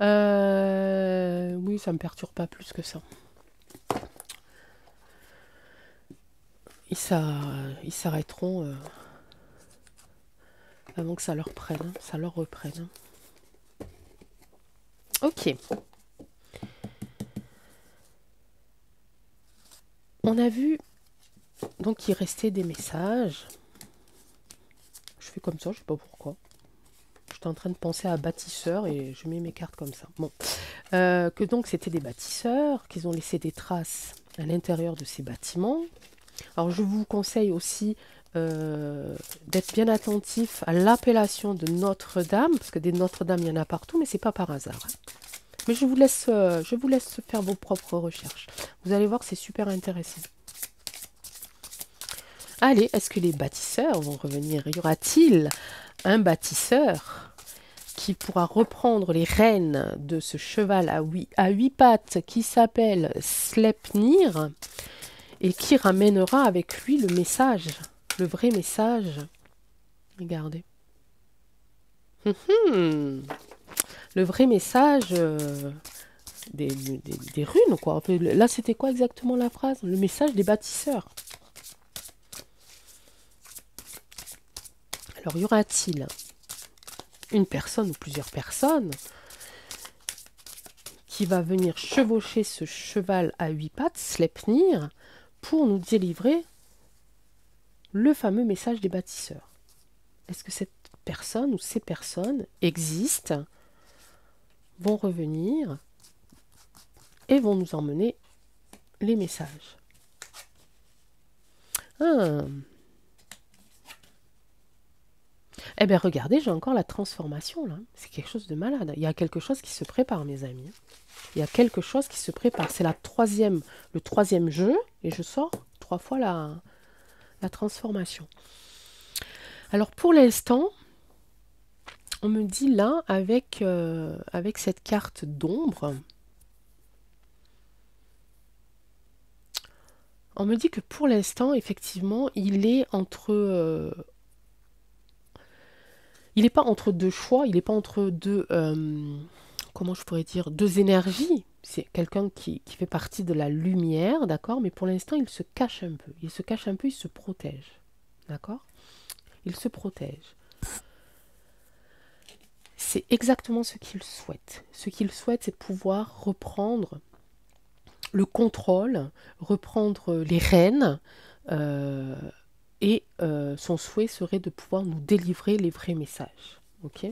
Hein. Oui, ça me perturbe pas plus que ça. Ils s'arrêteront avant que ça leur prenne, hein, ça leur reprenne. Hein. Ok. On a vu, donc il restait des messages. Je fais comme ça, je sais pas pourquoi. J'étais en train de penser à bâtisseurs et je mets mes cartes comme ça. Bon. Que donc c'était des bâtisseurs, qu'ils ont laissé des traces à l'intérieur de ces bâtiments. Alors je vous conseille aussi d'être bien attentif à l'appellation de Notre-Dame, parce que des Notre-Dame, il y en a partout, mais c'est pas par hasard. Hein. Mais je vous laisse faire vos propres recherches. Vous allez voir, c'est super intéressant. Allez, est-ce que les bâtisseurs vont revenir? Y aura-t-il un bâtisseur qui pourra reprendre les rênes de ce cheval à huit pattes qui s'appelle Sleipnir et qui ramènera avec lui le message, le vrai message? Regardez. Le vrai message des runes, quoi. Là, c'était quoi exactement la phrase? Le message des bâtisseurs. Alors, y aura-t-il une personne ou plusieurs personnes qui va venir chevaucher ce cheval à huit pattes, Sleipnir, pour nous délivrer le fameux message des bâtisseurs? Est-ce que cette personne ou ces personnes existent, vont revenir et vont nous emmener les messages? Eh bien, regardez, j'ai encore la transformation, là. C'est quelque chose de malade. Il y a quelque chose qui se prépare, mes amis. Il y a quelque chose qui se prépare. C'est le troisième jeu, et je sors 3 fois la transformation. Alors, pour l'instant, on me dit là, avec cette carte d'ombre, on me dit que pour l'instant, effectivement, il est entre... il n'est pas entre deux choix, il n'est pas entre deux... comment je pourrais dire? Deux énergies. C'est quelqu'un qui fait partie de la lumière, d'accord? Mais pour l'instant, il se cache un peu. Il se cache un peu, il se protège. D'accord? Il se protège. C'est exactement ce qu'il souhaite. Ce qu'il souhaite, c'est pouvoir reprendre le contrôle, reprendre les rênes, et son souhait serait de pouvoir nous délivrer les vrais messages. Ok?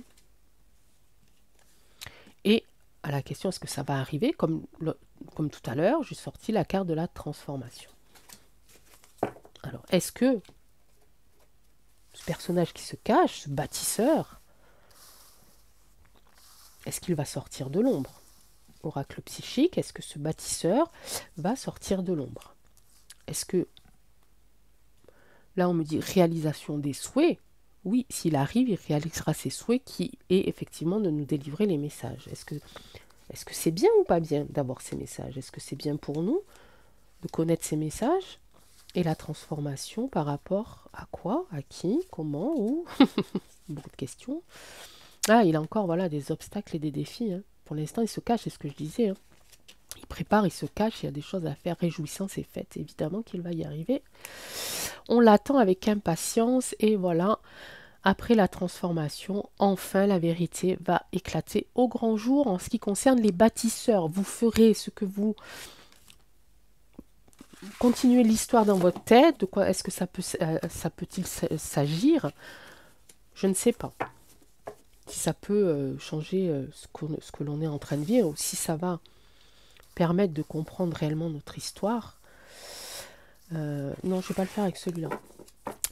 Et à la question, est-ce que ça va arriver? Comme tout à l'heure, j'ai sorti la carte de la transformation. Alors, est-ce que ce personnage qui se cache, ce bâtisseur, est-ce qu'il va sortir de l'ombre? Oracle psychique, est-ce que ce bâtisseur va sortir de l'ombre? Est-ce que, là on me dit réalisation des souhaits, oui, s'il arrive, il réalisera ses souhaits qui est effectivement de nous délivrer les messages. Est-ce que c'est bien ou pas bien d'avoir ces messages? Est-ce que c'est bien pour nous de connaître ces messages? Et la transformation par rapport à quoi? À qui? Comment? Où? Beaucoup de questions. Ah, il a encore voilà, des obstacles et des défis. Hein. Pour l'instant, il se cache, c'est ce que je disais. Hein. Il prépare, il se cache, il y a des choses à faire. Réjouissance est faite, évidemment qu'il va y arriver. On l'attend avec impatience et voilà. Après la transformation, enfin la vérité va éclater au grand jour en ce qui concerne les bâtisseurs. Vous ferez ce que vous continuez l'histoire dans votre tête. De quoi est-ce que ça peut-il s'agir? Je ne sais pas. Si ça peut changer ce que l'on est en train de vivre, ou si ça va permettre de comprendre réellement notre histoire. Non, je ne vais pas le faire avec celui-là.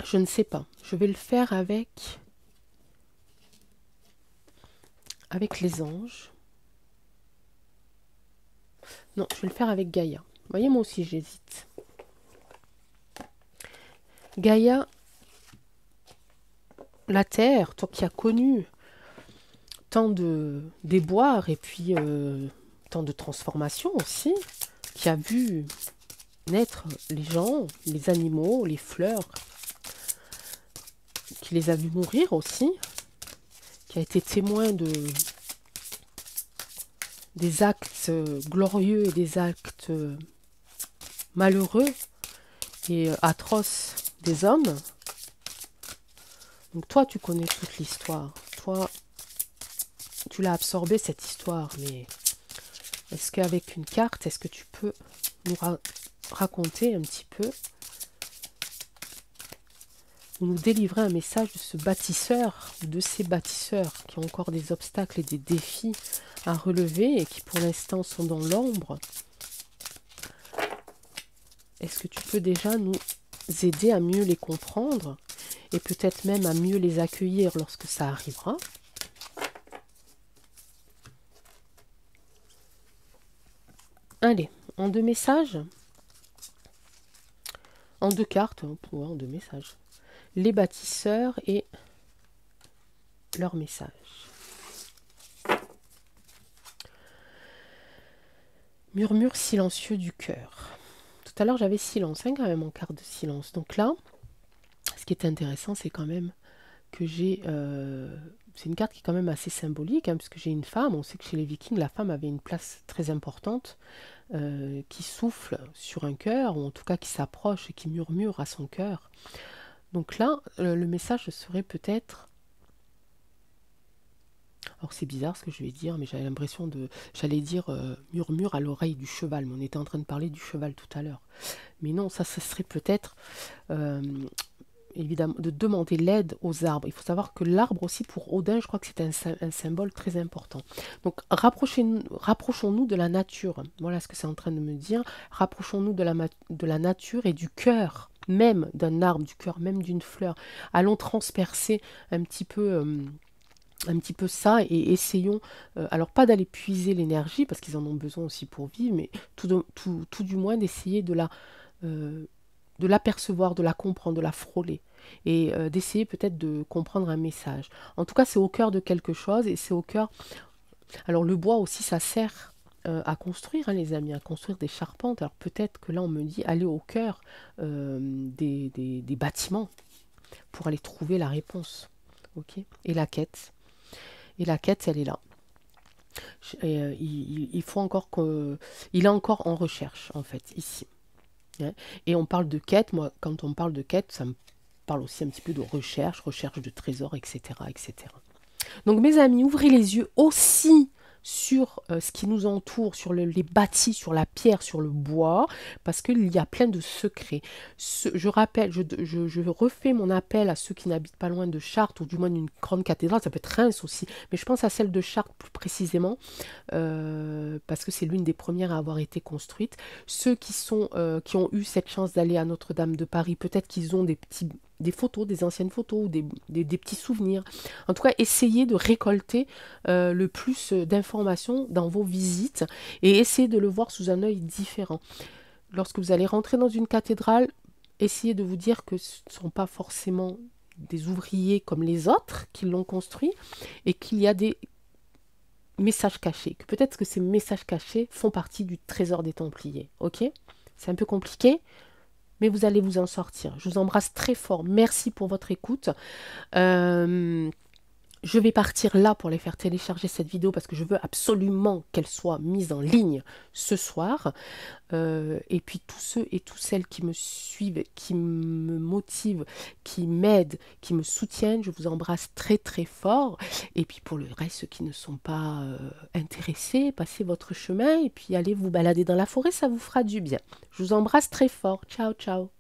Je ne sais pas. Je vais le faire avec les anges. Non, je vais le faire avec Gaïa. Vous voyez, moi aussi, j'hésite. Gaïa, la Terre, toi qui as connu tant de déboires et puis tant de transformations aussi, qui a vu naître les gens, les animaux, les fleurs, qui les a vus mourir aussi, qui a été témoin des actes glorieux et des actes malheureux et atroces des hommes. Donc toi, tu connais toute l'histoire. Toi, tu l'as absorbé, cette histoire. Mais est-ce qu'avec une carte, est-ce que tu peux nous raconter un petit peu ou nous délivrer un message de ce bâtisseur, de ces bâtisseurs qui ont encore des obstacles et des défis à relever et qui pour l'instant sont dans l'ombre? Est-ce que tu peux déjà nous aider à mieux les comprendre et peut-être même à mieux les accueillir lorsque ça arrivera? Allez, en 2 messages, en 2 cartes, en 2 messages, les bâtisseurs et leur message. Murmure silencieux du cœur. Tout à l'heure, j'avais silence, quand même, en carte de silence. Donc là, ce qui est intéressant, c'est quand même que j'ai... c'est une carte qui est quand même assez symbolique, parce que j'ai une femme. On sait que chez les Vikings, la femme avait une place très importante, qui souffle sur un cœur, ou en tout cas qui s'approche et qui murmure à son cœur. Donc là, le message serait peut-être... Alors c'est bizarre ce que je vais dire, mais j'avais l'impression de... J'allais dire murmure à l'oreille du cheval, mais on était en train de parler du cheval tout à l'heure. Mais non, ça serait peut-être... évidemment, de demander l'aide aux arbres. Il faut savoir que l'arbre aussi, pour Odin, je crois que c'est un symbole très important. Donc, rapprochons-nous de la nature. Voilà ce que c'est en train de me dire. Rapprochons-nous de la nature et du cœur même d'un arbre, du cœur même d'une fleur. Allons transpercer un petit peu ça et essayons, alors pas d'aller puiser l'énergie, parce qu'ils en ont besoin aussi pour vivre, mais tout du moins d'essayer de l'apercevoir, de la comprendre, de la frôler et d'essayer peut-être de comprendre un message. En tout cas, c'est au cœur de quelque chose et c'est au cœur... Alors le bois aussi, ça sert à construire, les amis, à construire des charpentes. Alors peut-être que là, on me dit, aller au cœur des bâtiments pour aller trouver la réponse. Ok. Et la quête, elle est là. Il faut encore il est encore en recherche, en fait, ici. Et on parle de quête, moi, quand on parle de quête, ça me parle aussi un petit peu de recherche de trésors, etc., etc. Donc, mes amis, ouvrez les yeux aussi sur ce qui nous entoure, sur les bâtis, sur la pierre, sur le bois, parce qu'il y a plein de secrets. Je rappelle, je refais mon appel à ceux qui n'habitent pas loin de Chartres, ou du moins d'une grande cathédrale, ça peut être Reims aussi, mais je pense à celle de Chartres plus précisément, parce que c'est l'une des premières à avoir été construite. Ceux qui ont eu cette chance d'aller à Notre-Dame de Paris, peut-être qu'ils ont des photos, des anciennes photos, ou des petits souvenirs. En tout cas, essayez de récolter le plus d'informations dans vos visites et essayez de le voir sous un œil différent. Lorsque vous allez rentrer dans une cathédrale, essayez de vous dire que ce ne sont pas forcément des ouvriers comme les autres qui l'ont construit et qu'il y a des messages cachés, que peut-être que ces messages cachés font partie du trésor des Templiers. Ok ? C'est un peu compliqué, mais vous allez vous en sortir. Je vous embrasse très fort. Merci pour votre écoute. Je vais partir là pour les faire télécharger cette vidéo parce que je veux absolument qu'elle soit mise en ligne ce soir. Et puis tous ceux et toutes celles qui me suivent, qui me motivent, qui m'aident, qui me soutiennent, je vous embrasse très très fort. Et puis pour le reste, ceux qui ne sont pas intéressés, passez votre chemin et puis allez vous balader dans la forêt, ça vous fera du bien. Je vous embrasse très fort. Ciao, ciao.